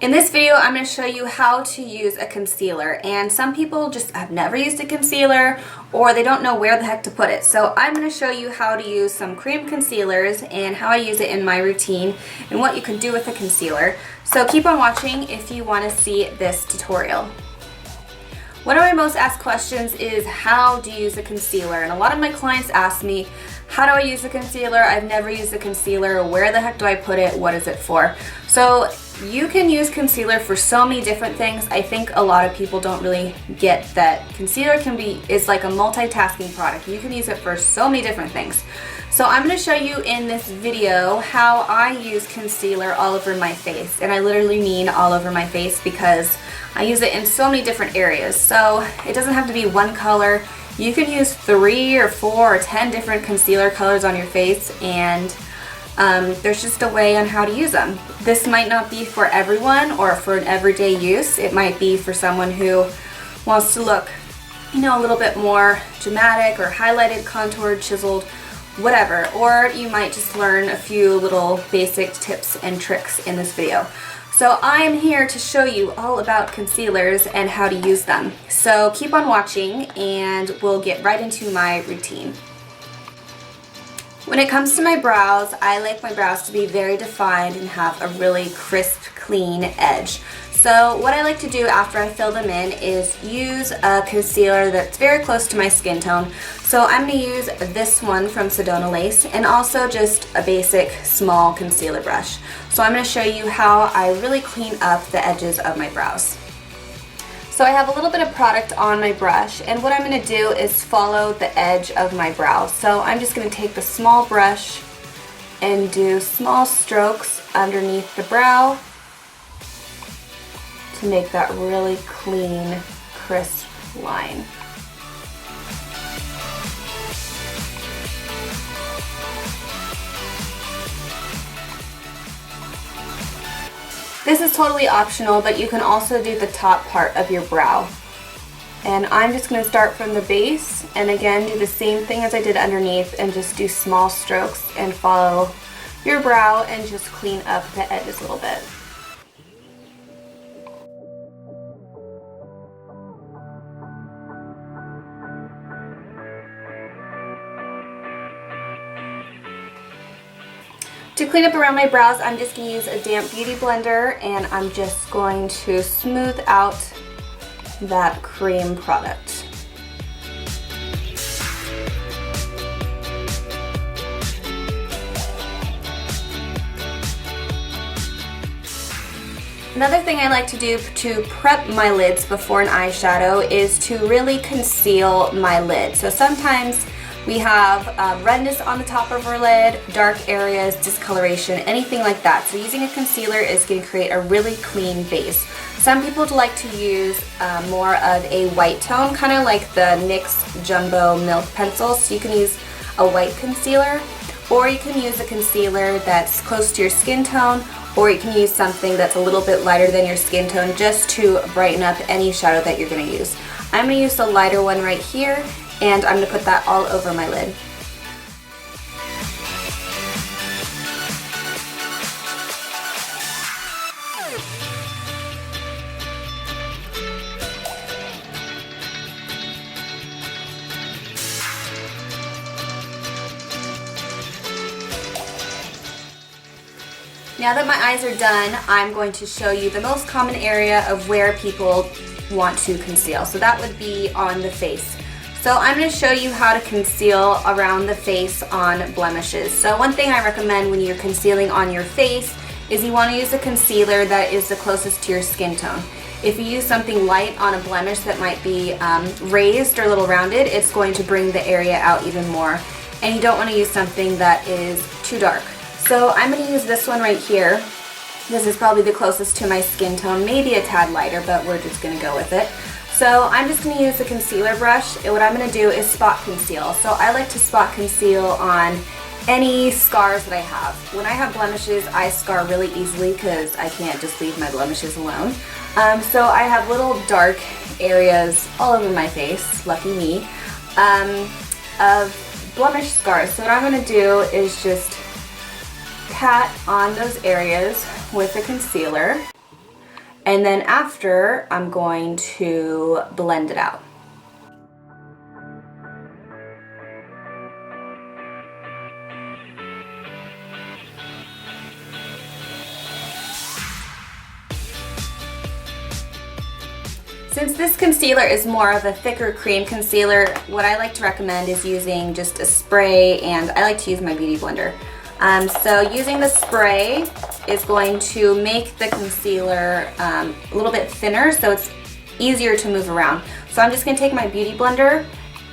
In this video, I'm going to show you how to use a concealer, and some people just have never used a concealer or they don't know where the heck to put it. So I'm going to show you how to use some cream concealers and how I use it in my routine and what you can do with a concealer. So keep on watching if you want to see this tutorial. One of my most asked questions is how do you use a concealer, and a lot of my clients ask me, how do I use a concealer? I've never used a concealer. Where the heck do I put it? What is it for? So you can use concealer for so many different things. I think a lot of people don't really get that concealer is like a multitasking product. You can use it for so many different things. So I'm going to show you in this video how I use concealer all over my face, and I literally mean all over my face because I use it in so many different areas. So it doesn't have to be one color. You can use 3 or 4 or 10 different concealer colors on your face, and there's just a way on how to use them. This might not be for everyone or for an everyday use. It might be for someone who wants to look, a little bit more dramatic or highlighted, contoured, chiseled, whatever. Or you might just learn a few little basic tips and tricks in this video. So I am here to show you all about concealers and how to use them. So keep on watching and we'll get right into my routine. When it comes to my brows, I like my brows to be very defined and have a really crisp, clean edge. So what I like to do after I fill them in is use a concealer that's very close to my skin tone. So I'm going to use this one from Sedona Lace and also just a basic small concealer brush. So I'm going to show you how I really clean up the edges of my brows. So I have a little bit of product on my brush, and what I'm going to do is follow the edge of my brow. So I'm just going to take the small brush and do small strokes underneath the brow to make that really clean, crisp line. This is totally optional, but you can also do the top part of your brow. And I'm just going to start from the base and again do the same thing as I did underneath and just do small strokes and follow your brow and just clean up the edges a little bit. To clean up around my brows, I'm just going to use a damp beauty blender, and I'm just going to smooth out that cream product. Another thing I like to do to prep my lids before an eyeshadow is to really conceal my lid. So sometimes we have redness on the top of our lid, dark areas, discoloration, anything like that. So using a concealer is going to create a really clean base. Some people like to use more of a white tone, kind of like the NYX Jumbo Milk Pencil. So you can use a white concealer, or you can use a concealer that's close to your skin tone, or you can use something that's a little bit lighter than your skin tone just to brighten up any shadow that you're going to use. I'm going to use the lighter one right here, and I'm going to put that all over my lid. Now that my eyes are done, I'm going to show you the most common area of where people want to conceal. So that would be on the face. So I'm going to show you how to conceal around the face on blemishes. So one thing I recommend when you're concealing on your face is you want to use a concealer that is the closest to your skin tone. If you use something light on a blemish that might be raised or a little rounded, it's going to bring the area out even more. And you don't want to use something that is too dark. So I'm going to use this one right here. This is probably the closest to my skin tone, maybe a tad lighter, but we're just going to go with it. So I'm just going to use the concealer brush, and what I'm going to do is spot conceal. So I like to spot conceal on any scars that I have. When I have blemishes, I scar really easily because I can't just leave my blemishes alone. So I have little dark areas all over my face, lucky me, of blemish scars. So what I'm going to do is just pat on those areas with a concealer. And then after, I'm going to blend it out. Since this concealer is more of a thicker cream concealer, what I like to recommend is using just a spray, and I like to use my beauty blender. So using the spray is going to make the concealer a little bit thinner, so it's easier to move around. So I'm just going to take my beauty blender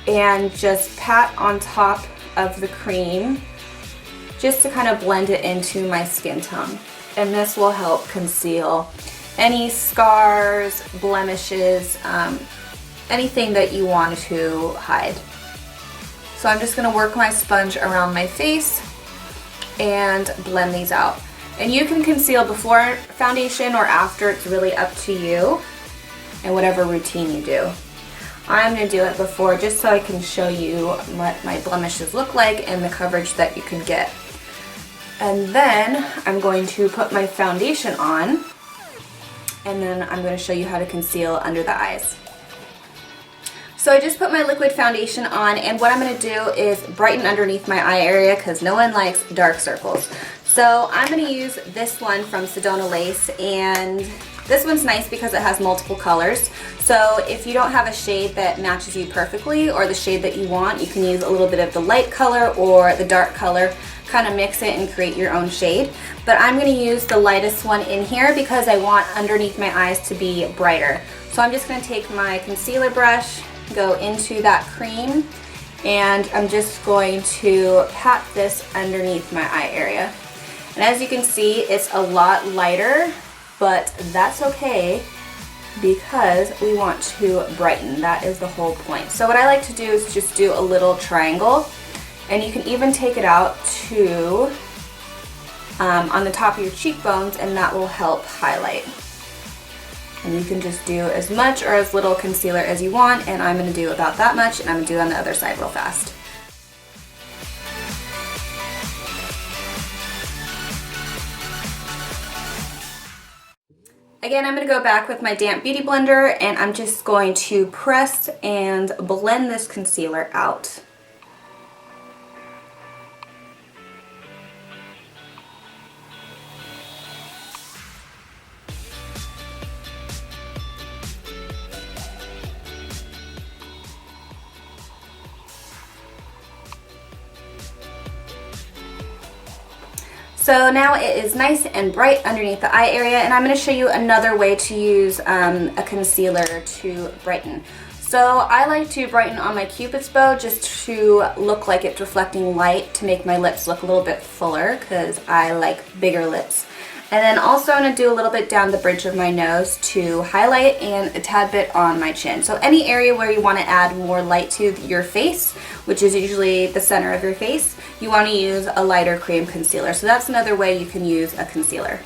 and just pat on top of the cream just to kind of blend it into my skin tone. And this will help conceal any scars, blemishes, anything that you want to hide. So I'm just going to work my sponge around my face and blend these out. And you can conceal before foundation or after, it's really up to you and whatever routine you do. I'm going to do it before just so I can show you what my blemishes look like and the coverage that you can get. And then I'm going to put my foundation on, and then I'm going to show you how to conceal under the eyes. So I just put my liquid foundation on, and what I'm going to do is brighten underneath my eye area because no one likes dark circles. So I'm going to use this one from Sedona Lace, and this one's nice because it has multiple colors. So if you don't have a shade that matches you perfectly or the shade that you want, you can use a little bit of the light color or the dark color, kind of mix it and create your own shade. But I'm going to use the lightest one in here because I want underneath my eyes to be brighter. So I'm just going to take my concealer brush, go into that cream, and I'm just going to pat this underneath my eye area. And as you can see, it's a lot lighter, but that's okay because we want to brighten. That is the whole point. So what I like to do is just do a little triangle, and you can even take it out to on the top of your cheekbones, and that will help highlight. And you can just do as much or as little concealer as you want, and I'm going to do about that much, and I'm going to do it on the other side real fast. Again, I'm going to go back with my damp beauty blender, and I'm just going to press and blend this concealer out. So now it is nice and bright underneath the eye area, and I'm going to show you another way to use a concealer to brighten. So I like to brighten on my Cupid's bow just to look like it's reflecting light, to make my lips look a little bit fuller because I like bigger lips. And then also I'm going to do a little bit down the bridge of my nose to highlight, and a tad bit on my chin. So any area where you want to add more light to your face, which is usually the center of your face, you want to use a lighter cream concealer. So that's another way you can use a concealer.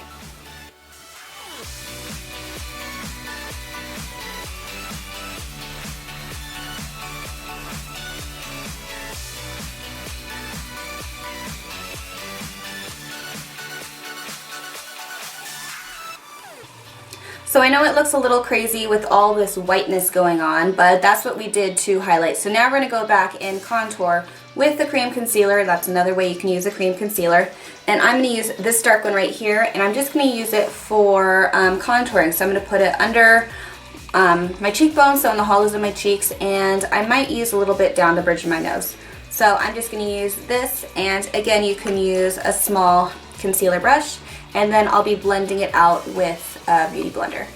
So I know it looks a little crazy with all this whiteness going on, but that's what we did to highlight. So now we're going to go back and contour with the cream concealer. That's another way you can use a cream concealer. And I'm going to use this dark one right here, and I'm just going to use it for contouring. So I'm going to put it under my cheekbones, so in the hollows of my cheeks, and I might use a little bit down the bridge of my nose. So I'm just going to use this, and again, you can use a small concealer brush, and then I'll be blending it out with a beauty blender.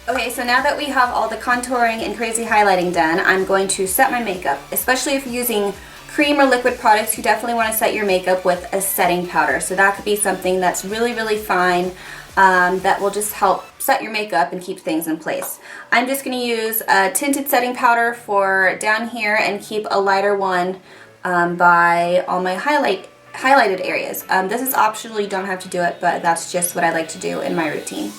Okay, so now that we have all the contouring and crazy highlighting done, I'm going to set my makeup. Especially if you're using cream or liquid products, you definitely want to set your makeup with a setting powder. So that could be something that's really, really fine, that will just help set your makeup and keep things in place. I'm just going to use a tinted setting powder for down here and keep a lighter one by all my highlighted areas. This is optional, you don't have to do it, but that's just what I like to do in my routine.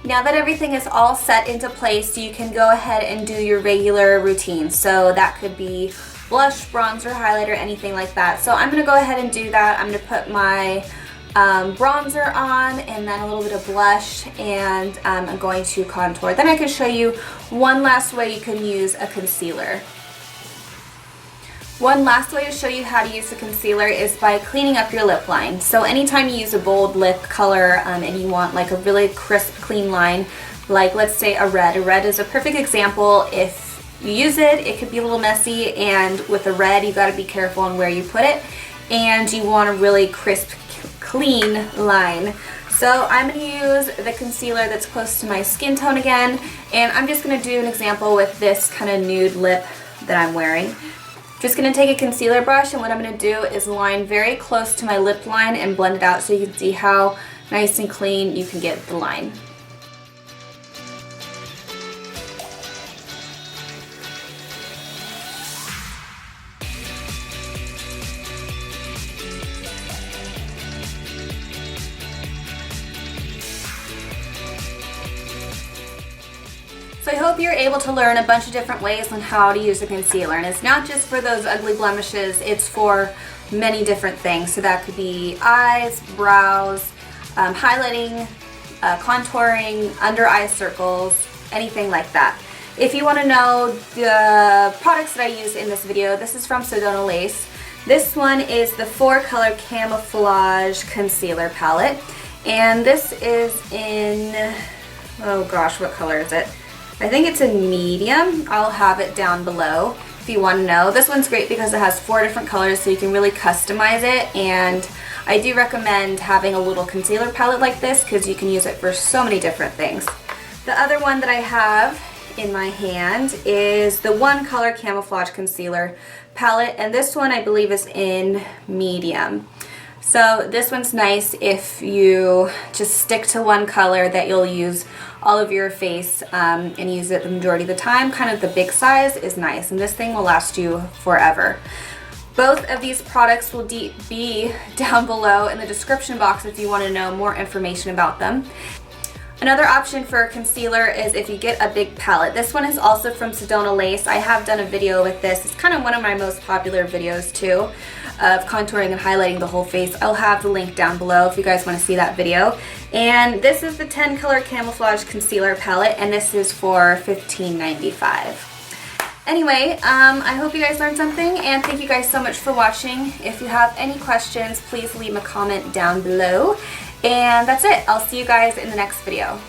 Now that everything is all set into place, you can go ahead and do your regular routine. So that could be blush, bronzer, highlighter, anything like that. So I'm going to go ahead and do that. I'm going to put my bronzer on and then a little bit of blush, and I'm going to contour. Then I can show you one last way you can use a concealer. One last way to show you how to use a concealer is by cleaning up your lip line. So anytime you use a bold lip color and you want like a really crisp, clean line, like let's say a red. A red is a perfect example. If you use it, it could be a little messy, and with a red you got to be careful on where you put it, and you want a really crisp, clean line. So I'm going to use the concealer that's close to my skin tone again, and I'm just going to do an example with this kind of nude lip that I'm wearing. Just going to take a concealer brush, and what I'm going to do is line very close to my lip line and blend it out so you can see how nice and clean you can get the line. So I hope you're able to learn a bunch of different ways on how to use a concealer, and it's not just for those ugly blemishes, it's for many different things. So that could be eyes, brows, highlighting, contouring, under eye circles, anything like that. If you want to know the products that I use in this video, this is from Sedona Lace. This one is the 4-color Camouflage Concealer Palette, and this is in, oh gosh, what color is it? I think it's in medium. I'll have it down below if you want to know. This one's great because it has 4 different colors, so you can really customize it, and I do recommend having a little concealer palette like this because you can use it for so many different things. The other one that I have in my hand is the 1-color Camouflage Concealer Palette, and this one I believe is in medium. So this one's nice if you just stick to one color that you'll use all over your face and use it the majority of the time. Kind of the big size is nice, and this thing will last you forever. Both of these products will be down below in the description box if you want to know more information about them. Another option for concealer is if you get a big palette. This one is also from Sedona Lace. I have done a video with this. It's kind of one of my most popular videos too, of contouring and highlighting the whole face. I'll have the link down below if you guys want to see that video. And this is the 10-color Camouflage Concealer Palette, and this is for $15.95. Anyway, I hope you guys learned something, and thank you guys so much for watching. If you have any questions, please leave a comment down below. And that's it. I'll see you guys in the next video.